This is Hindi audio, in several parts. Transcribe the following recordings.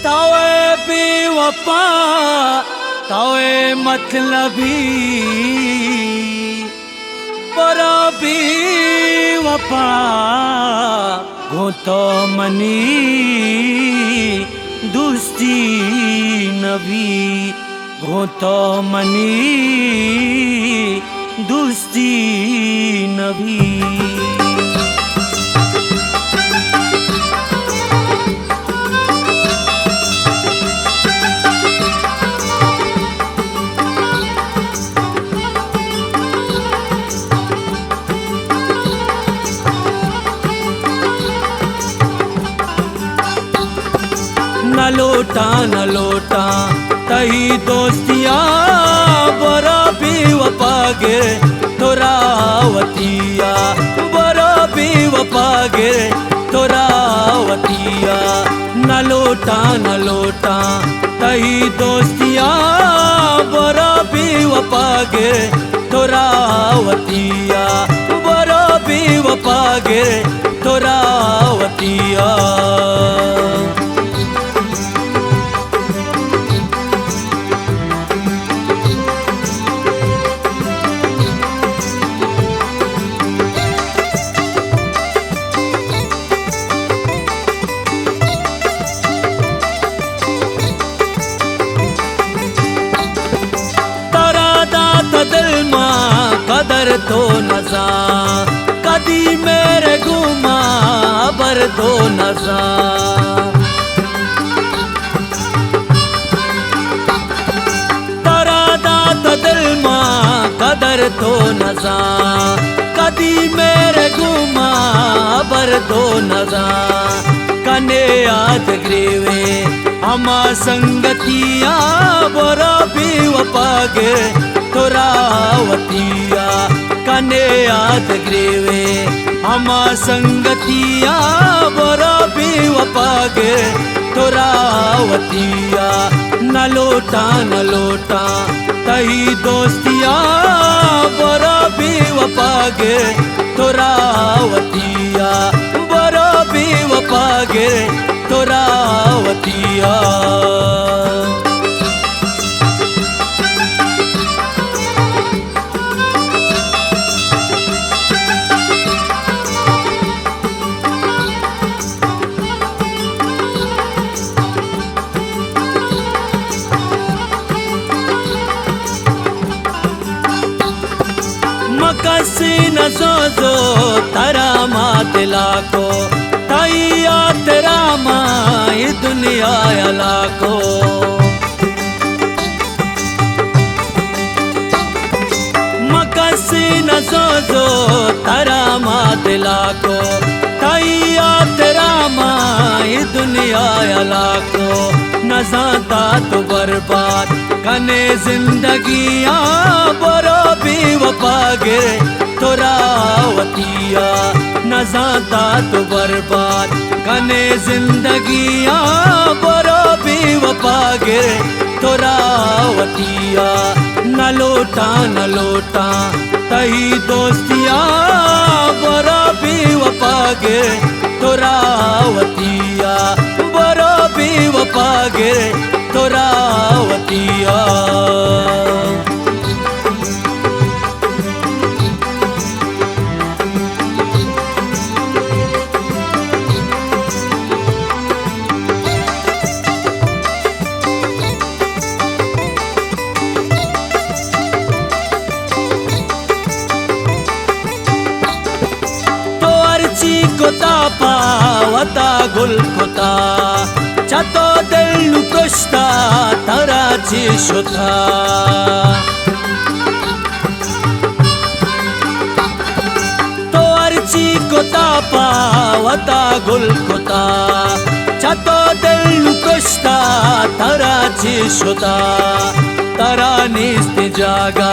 तवे बेवफा तवे मतलबी पर बेवफा घोतो मनी दुस्ती नबी घोतो मनी दुस्ती नबी। न लोटा तही दोस्तिया बरा बेवफा गे तोरावतिया बरा बेवफा गे तोरावतिया। न लोटा तही दोस्तिया बरा बेवफा गे तोरावतिया बरा बेवफा गे तोरावतिया। कदर तो नजा कदी मेरे गुमा बर तो नजा। तारा दात दिल मां कदर तो नजा कदी मेरे गुमा बर तो नजा। कने याद ग्रेवे हमा संगतिया बोरा बेवफा गे तोरावतिया। कने याद ग्रेवे हमा संगतिया बोरा बेवफा गे तोरावतिया। न लोटा तही दोस्तिया बोरा बेवफा गे तोरावतिया बोरा बेवफा गे तोरावतिया। मकसी न सोजो तारा माँ दिला को तैया तेरा माँ ये दुनिया अला को। मकसी न सोजो तारा माँ दिला को तैया तेरा माँ ये दुनिया अला को। न जाता तो बर्बाद कने जिंदगिया बोरा बेवफा गे तोरावतिया। न जाता तो बर्बाद कने जिंदगिया बोरा बेवफा गे तोरावतिया। न लोटा तही दोस्तिया बोरा बेवफा गे तोरावतिया बोरा बेवफा गे तोरावतिया। कोता पावता गुल कोता चतो दिल कुश्ता तारा चिशुता। तो अर्ची कोता पावता गुल कोता चतो दिल कुश्ता तारा चिशुता। तारा निस्ते जागा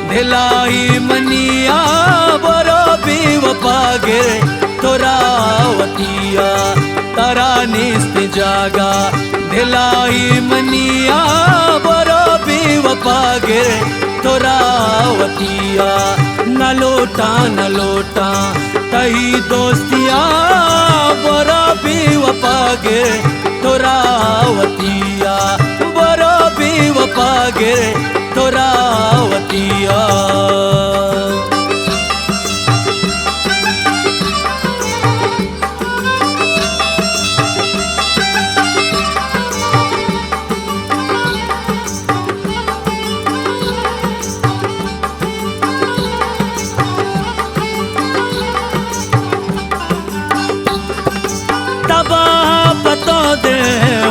दिलाई मनिया बोरा बेवफा गे तोरावतिया। तारा निस्ते जागा दिलाई मनिया बोरा बेवफा गे तोरावतिया। न लोटा तही दोस्तिया बोरा बेवफा बेवफा गिरे तोरावतिया बरो बेवफा गिरे तोरावतिया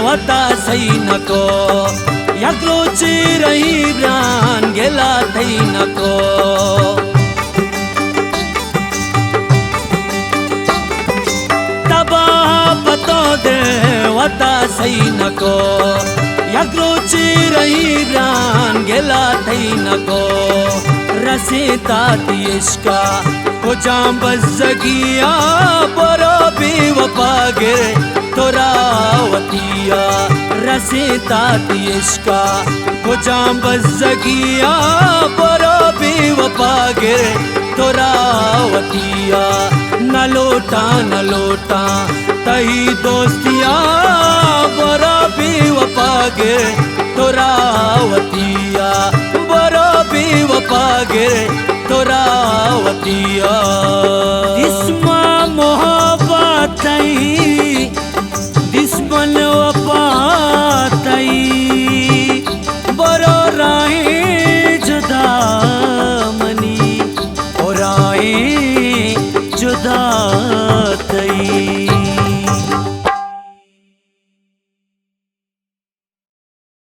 वता सही नको यकलो चिरही ब्रान गेला थई नको तबा पतो दे वता सही नको यकलो चिरही ब्रान गेला थई नको रसीता इश्का को जाम बज़गिया बरो बेवफा गिरे तोरावतिया रसीता इश्का को जाम बज़गिया बरो बेवफा गिरे तोरावतिया न लोटा तही दोस्तिया बरो बेवफा गिरे तोरावतिया बरो बेवफा गिरे तोरावतिया।